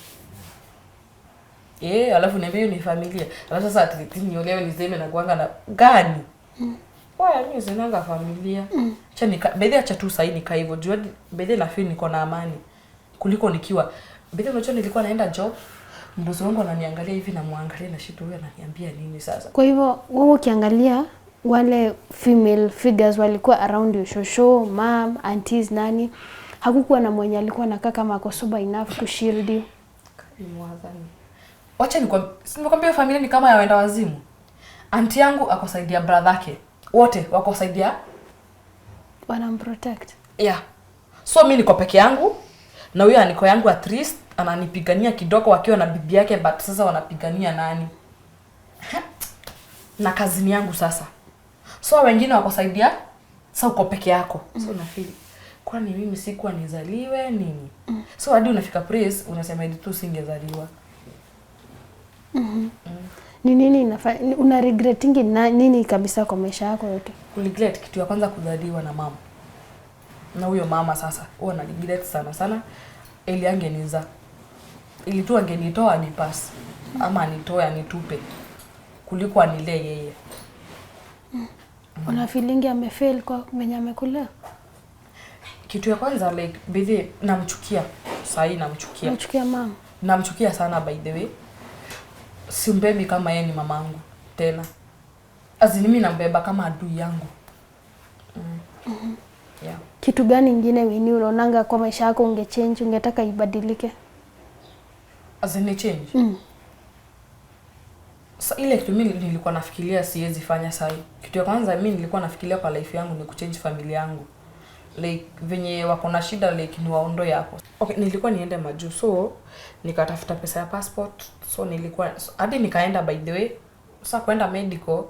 Alafu niambie ni familia. Alafu sasa niolewe niseme na kuanga na gani? Mimi sinanga familia. Acha tu saini nika hivyo. Juu bedhe na feel niko na amani. Kuliko nikiwa. Bedhe unajua nilikuwa naenda job. Mdozi wangu ananiangalia hivi na muangalia na shit huyu ananiambia nini sasa. Kwa hivyo wewe ukiangalia wale female figures walikuwa around you, shosho, mom, aunties, nani, hakukuwa na mwenye alikuwa anakaa kama ako sober enough to shield you? Mwadhani. Wacha nikwambie familia ni kama ya wenda wazimu. Auntie yangu ako side ya brother yake. Wote wako side ya wanamprotect. So mimi niko peke yangu na huyo aniko yangu at least ananipigania kidogo wakiwa na bibi yake, but sasa wanapigania nani? Na kazini yangu sasa. So wengine wako saidia, sasa uko peke yako. So unafeel kwani mimi sikuwa nizaliwe nini? So hadi unafika praise unasema hadi tu singezaliwa. Ni nini una regretting nini kabisa kwa maisha yako yote? Regret kitu ya kwanza kuzaliwa na mama. Na huyo mama sasa huwa na regret sana. Ili angeniza. Ili tu angenitoa ni pass ama anitoe anitupe kuliko anile yeye. Una feeling amefail kwa mwenye amekulea? Kitu ya kwanza like bidhi namchukia. Sahi namchukia. Namchukia mama. Namchukia sana by the way. Simbebi kama yeye ni mamangu tena. Azini mimi nambeba kama adui yangu. Kitu gani kingine wewe unaonanga kwa maisha yako ungechange, ungetaka ibadilike? as in change. Ile kitu mimi nilikuwa nafikiria siwezi fanya sasa. Kitu ya kwanza mimi nilikuwa nafikiria kwa life yangu ni kuchange familia yangu. Like venye wako na shida like ni waondoe hapo. Okay, nilikuwa niende majuu, so nikatafuta pesa ya passport. So nilikuwa hadi nikaenda, by the way. Sasa kwenda medical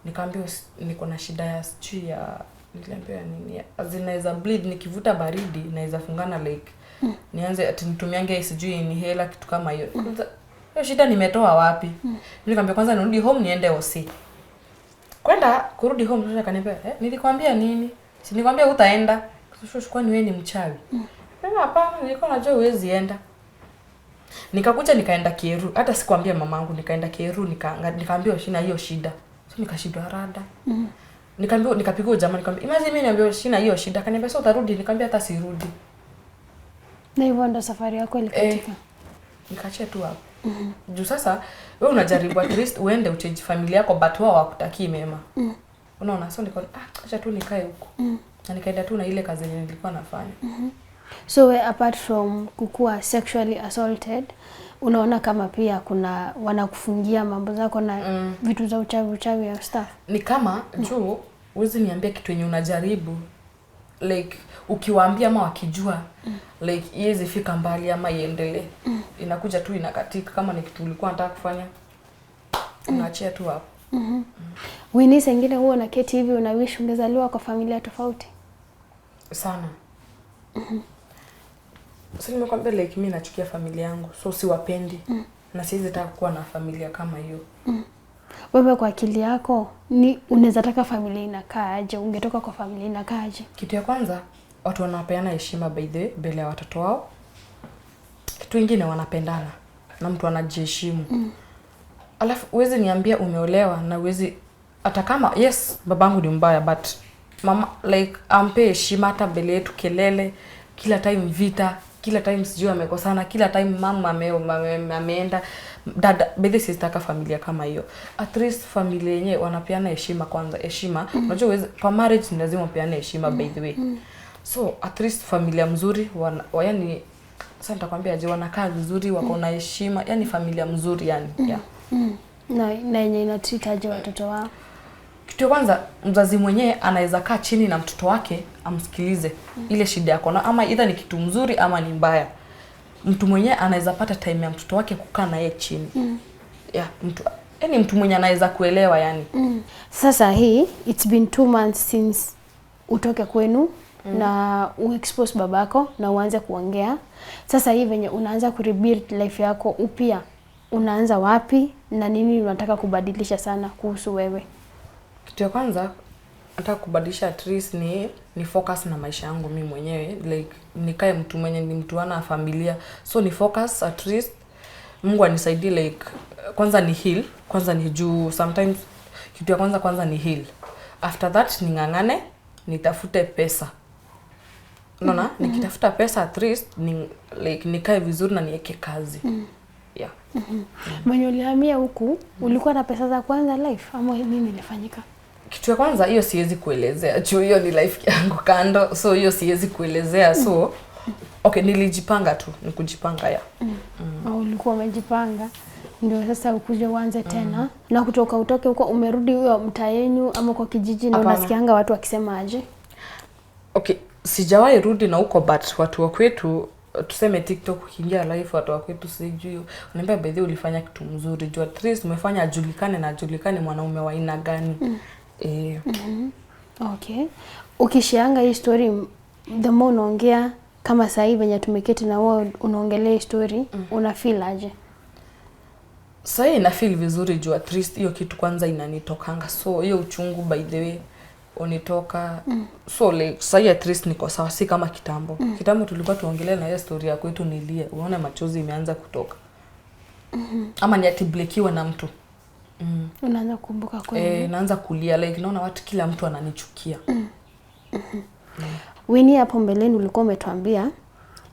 nikaambiwa niko na shida ya sijui ya, niliambiwa nini, zinaweza bleed nikivuta baridi naweza fungana like nianze ati nitumiange sijui ni hela kitu kama hiyo. Hiyo shida nimetoa wapi? Nikamwambia kwanza nirudi home niende OC. Kwenda kurudi home sasa kaniambia nilikwambia nini? Si nilikwambia utaenda. Sasa kwani wewe ni mchawi? Sema hapana, nilikuwa najua huwezi enda. Nikakuja nikaenda Kieru. Hata sikwambia mamangu, nikaenda Kieru nikaambiwa sina hiyo shida. So nikashindwa rada. Nikaambiwa nikapigwa jamaa nikamwambia imagine mimi niambiwa sina hiyo shida. Kaniambia sasa utarudi, nikamwambia hata sirudi. Na hivyo ndo safari yako ilikatika. Nikaachia tu hapo. Juu sasa wewe unajaribu at least uende uchange familia yako but wao hawakutakii mema. Unaona, so nikaona acha tu nikae huko. Na nikaenda tu na ile kazi yenye nilikuwa nafanya. So apart from kukua sexually assaulted, unaona kama pia kuna wanakufungia mambo zako na vitu za uchawi ya stuff? Ni kama juu uwezi niambia kitu yenye unajaribu like ukiwaambia ama wakijua like iwezi fika mbali ama iendelee. Inakuja tu inakatika. Kama ni kitu ulikuwa unataka kufanya unaachia tu hapo. Winnie, sengine huo na keti hivi unawish ungezaliwa kwa familia tofauti? Sana. Sasa nimekwambia like mimi nachukia familia yangu, so siwapendi. Na siwezi taka kuwa na familia kama hiyo. Wewe kwa akili yako ni unaweza taka familia inakaa aje? Ungetoka kwa familia inakaa aje? Kitu ya kwanza, watu wanapeana heshima by the way mbele ya watoto wao. Kitu kingine wanapendana na mtu anajiheshimu. Alafu uweze niambia umeolewa na uweze hata kama yes babangu ni mbaya but mama like ampe heshima hata mbele yetu, kelele kila time, vita kila time, sijui amekosana kila time, mama ameenda dada. Bebe sistaka familia kama hiyo. At least familia yenyewe wanapeana heshima kwanza. Heshima unajua uweze kwa marriage ni lazima upeane heshima by the way. So at least familia mzuri yani sasa nitakwambia aje, wanakaa vizuri, wako na heshima, yani familia mzuri yani. Na yenye inatreat aje watoto wao? Kitu ya kwanza, mzazi mwenyewe anaweza kaa chini na mtoto wake amsikilize ile shida yako, na ama either ni kitu mzuri ama ni mbaya. Mtu mwenyewe anaweza pata time ya mtoto wake kukaa na yeye chini. Mtu mwenyewe anaweza kuelewa yani. Sasa hii it's been 2 months since utoke kwenu na uexpose babako na uanze kuongea. Sasa hii venye unaanza kurebuild life yako upya, unaanza wapi na nini unataka kubadilisha sana kuhusu wewe? Kitu ya kwanza nataka kubadilisha at least ni focus na maisha yangu mimi mwenyewe, like nikae mtu mwenye ni mtu ana familia, so ni focus at least. Mungu anisaidie like kwanza ni heal, kwanza ni juu sometimes kitu ya kwanza ni heal. After that ningangane nitafute pesa. Unaona, nikitafuta pesa at least like nikae vizuri na niweke kazi. Mwenye ulihamia huku ulikuwa na pesa za kwanza life ama nini ilifanyika? Kitu ya kwanza hiyo siwezi kuelezea. Juu hiyo ni life yangu kando, so hiyo siwezi kuelezea. So okay, nilijipanga tu, nikujipanga ya. Ulikuwa umejipanga ndio sasa ukuje uanze tena. Na kutoka utoke huko umerudi huyo mtaa yenu ama kwa kijiji na unasikianga watu wakisema aje? Okay, sijawahi rudi na huko but watu wa kwetu tuseme TikTok ukiingia live watu wa kwetu sijui unaniambia by the way ulifanya kitu mzuri. Juu at least umefanya ajulikane na ajulikane mwanaume wa aina gani. Okay. Ukishianga hii story the more unaongea kama sasa hivi venye tumeketi na wewe unaongelea hii story, una feel aje? Sasa ina feel vizuri juu at least hiyo kitu kwanza inanitokanga. So hiyo uchungu by the way unitoka. So like sasa at least niko sawa, si kama kitambo. Kitambo tulikuwa tuongelea na hiyo story ya kwetu nilie. Unaona machozi imeanza kutoka. Ama ni atiblekiwa na mtu. Unaanza kukumbuka kweli. Naanza kulia like naona watu kila mtu ananichukia. Winnie, hapo mbeleni ulikuwa umetuambia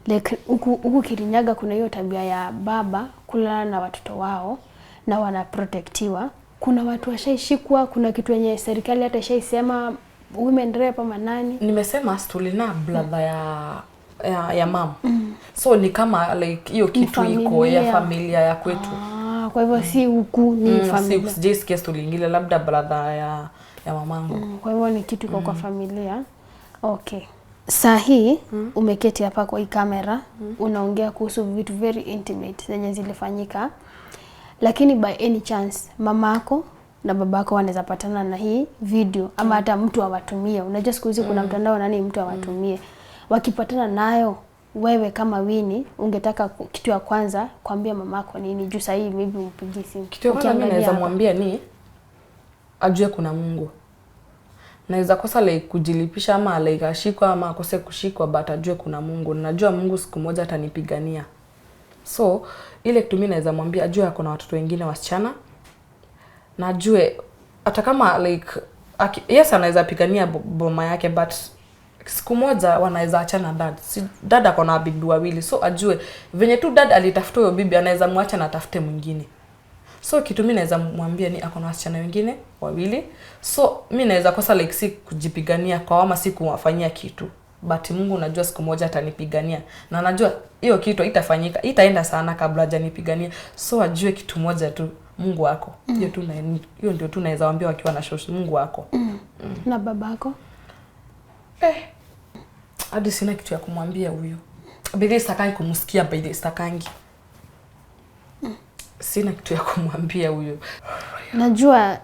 like huku Kirinyaga kuna hiyo tabia ya baba kulala na watoto wao na wanaprotectiwa. Kuna watu washaishikwa, kuna kitu yenye serikali hata ishaisema women rape ama nani? Nimesema stulina brother ya mom. So ni kama like hiyo kitu iko ya familia ya kwetu. Kwa hivyo si huku ni familia. Si just story nyingine labda brother ya mamangu. Kwa hivyo ni kitu kwa kwa Okay. Saa hii umeketi hapa kwa hii kamera, unaongea kuhusu vitu very intimate zenye zilifanyika. Lakini by any chance mamako na babako wanaweza patana na hii video ama hata mtu awatumie. Unajua siku hizi kuna mtandao nani mtu awatumie. Wakipatana nayo, wewe kama Winnie ungetaka kitu ya kwanza kuambia mamako nini? Juu sasa hivi maybe umpigie simu. Kitu ya kwanza mimi naweza mwambia ni ajue kuna Mungu. Naweza kosa like kujilipisha ama like ashikwa ama akose kushikwa, but ajue kuna Mungu. Najua Mungu siku moja atanipigania. So ile kitu mimi naweza mwambia ajue kuna watoto wengine wasichana. Na ajue hata kama like yes anaweza pigania boma yake, but siku moja wanaweza achana dad. Si dad ako na bibi wawili, so ajue venye tu dad alitafuta huyo bibi anaweza muacha na tafute mwingine. So kitu mimi naweza mwambia ni ako na wasichana wengine wawili. So mimi naweza kosa like si kujipigania kwa ama si kumwafanyia kitu, but Mungu najua siku moja atanipigania, na najua hiyo kitu itafanyika, itaenda sana kabla hajanipigania. So ajue kitu moja tu, Mungu wako. Hiyo tu hiyo ndio tu naweza waambia wakiwa na shosh, Mungu wako. Na babako? Hadi sina kitu ya kumwambia huyo. Bidii sitakangi kumsikia, bidii sitakangi. Sina kitu ya kumwambia huyo. Najua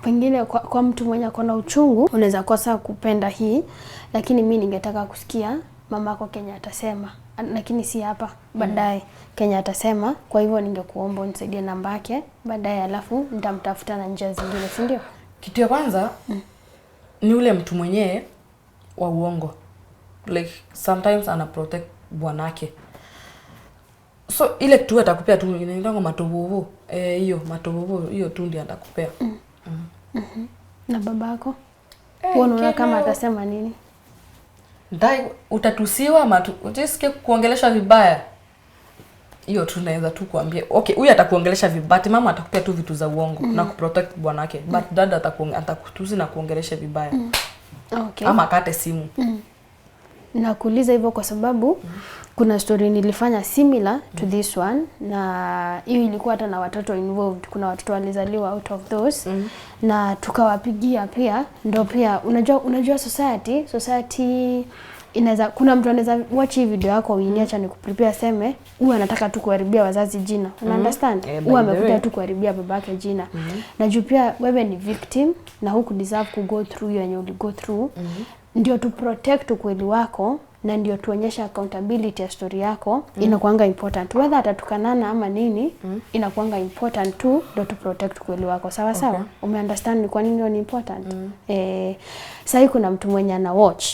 pengine kwa mtu mwenye akona uchungu unaweza kosa kupenda hii, lakini mimi ningetaka kusikia mamako Kenya atasema, lakini si hapa, baadaye Kenya atasema. Kwa hivyo ningekuomba unisaidie namba yake baadaye, alafu nitamtafuta na njia zingine, si ndio? Kitu ya kwanza ni ule mtu mwenyewe wa uongo. Like sometimes ana protect bwanake. So ile kitu atakupea tu inaitwa matobobo. Hiyo matobobo hiyo tu ndio atakupea. Na babako? Unaona kama atasema nini? Ndai utatusiwa ujisikie kuongelesha vibaya. Hiyo tu naweza tu kuambia. Okay, huyu atakuongelesha vibaya, mama atakupea tu vitu za uongo na kuprotect bwanake. But dad atakutusi na kuongelesha vibaya. Okay. Ama akate simu. Nakuuliza hivyo kwa sababu kuna story nilifanya similar to this one, na hiyo ilikuwa hata na watoto involved. Kuna watoto walizaliwa out of those na tukawapigia pia. Ndio pia unajua society inaweza, kuna mtu anaweza watch hii video yako uniacha ni kuprepare seme huyu anataka tu kuharibia wazazi jina. Una understand? Huyu amekuja tu kuharibia babake jina. Najua pia wewe ni victim na huku deserve ku go through yenye uli go through. Ndio tu protect ukweli wako na ndio tuonyesha accountability ya story yako. Inakuanga important whether atatukanana ama nini. Inakuanga important tu ndio tu protect ukweli wako, sawa sawa. Ume understand ni kwa nini ni important? Sasa kuna mtu mwenye ana watch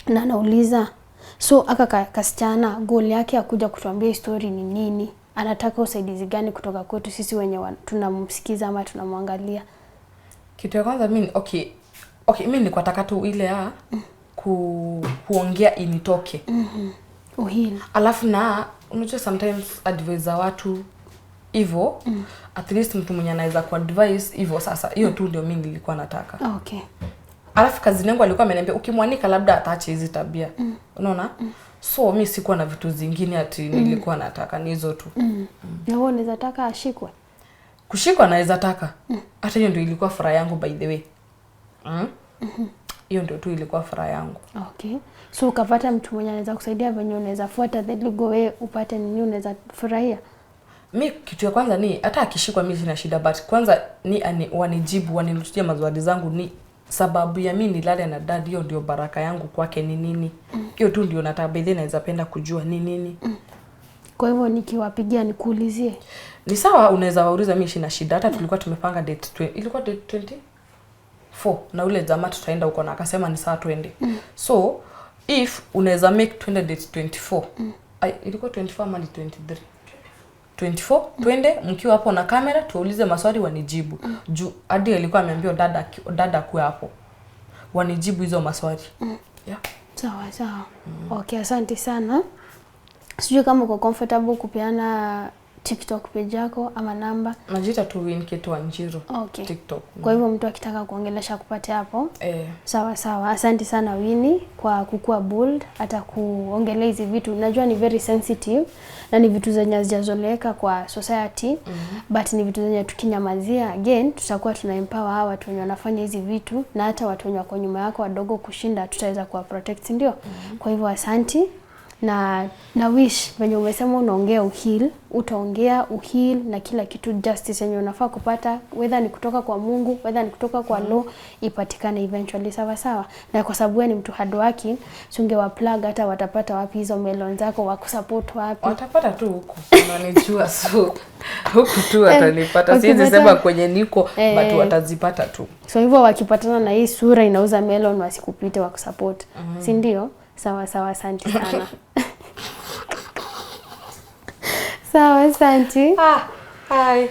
na anauliza, so aka kasichana goal yake akuja kutuambia story ni nini, anataka usaidizi gani kutoka kwetu sisi wenye tunamsikiza ama tunamwangalia? Kitu ya kwanza mimi mimi nilikuwa nataka tu ile kuongea initoke. Uhili. Alafu na unajua sometimes advise watu hivyo, at least mtu mwenye anaweza kuadvise hivyo. Sasa hiyo tu ndio mimi nilikuwa nataka. Okay. Alafu kazi yangu alikuwa ameniambia ukimwanika labda ataacha hizi tabia. Unaona? So mimi sikuwa na vitu zingine ati nilikuwa nataka ni hizo tu. Na wewe unaweza taka ashikwe? Kushikwa naweza taka. Hata hiyo ndio ilikuwa furaha yangu by the way. Hiyo ndio tu ilikuwa furaha yangu. Okay. So ukapata mtu mwenye anaweza kusaidia venye unaweza fuata the legal way upate nini unaweza furahia? Mimi kitu ya kwanza ni hata akishikwa mimi sina shida, but kwanza ni wanijibu, wanirudia mazwadi zangu, ni sababu ya mimi nilale na dad. Hiyo ndio baraka yangu kwake ni nini. Hiyo tu ndio nataka bedhe naweza penda kujua ni nini. Kwa hivyo nikiwapigia nikuulizie. Ni sawa, unaweza wauliza, mimi sina shida. Hata tulikuwa tumepanga date ilikuwa date 24 na ule jamaa tutaenda huko na akasema ni sawa twende. So if unaweza make twende date 24. Ilikuwa 24 ama 23. 24 twende mkiwa hapo na kamera tuulize maswali wanijibu. Juu hadi alikuwa ameambiwa dada kwa hapo. Wanijibu hizo maswali. Yeah. Sawa sawa. Okay, asante sana. Sijui kama uko comfortable kupeana TikTok page yako ama namba? Najiita tu Winnie Wanjiru. Okay. TikTok. Kwa hivyo mtu akitaka kuongelesha kupate hapo. Sawa sawa. Asante sana Winnie kwa kukua bold hata kuongelea hizi vitu. Najua ni very sensitive na ni vitu zenye hazijazoleka kwa society. But ni vitu zenye tukinyamazia again tutakuwa tuna empower hawa watu wenye wanafanya hizi vitu na hata watu wenye wako nyuma yako wadogo kushinda tutaweza kuwa protect, ndio? Kwa hivyo asante. Na wish venye umesema unaongea uhil, utaongea uhil na kila kitu justice yenye unafaa kupata, whether ni kutoka kwa Mungu, whether ni kutoka kwa law, ipatikane eventually, sawa sawa. Na kwa sababu ni mtu hardworking, sungewa plug hata watapata wapi hizo melon zako, wakusupport wapi? Watapata tu huko. Unanijua so huku tu watanipata. Siwezi sema kwenye niko but watazipata tu. So hivyo wakipatana na hii sura inauza melon wasikupite wakusupport. Si ndio? Sawa sawa, asante sana. Sawa, asante. Hi.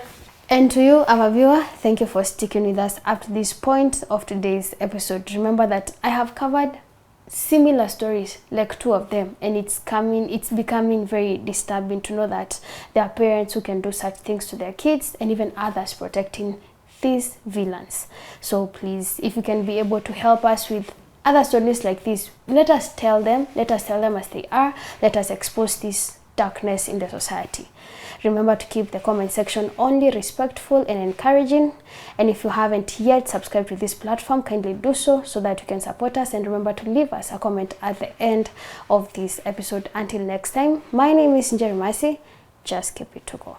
And to you, our viewer, thank you for sticking with us up to this point of today's episode. Remember that I have covered similar stories, like 2 of them, and it's becoming very disturbing to know that there are parents who can do such things to their kids and even others protecting these villains. So please, if you can be able to help us with other stories like this, let us tell them as they are. Let us expose this darkness in the society. Remember to keep the comment section only respectful and encouraging. And if you haven't yet subscribed to this platform, kindly do so that you can support us. And remember to leave us a comment at the end of this episode. Until next time, my name is Njeri Masi. Just keep it to go.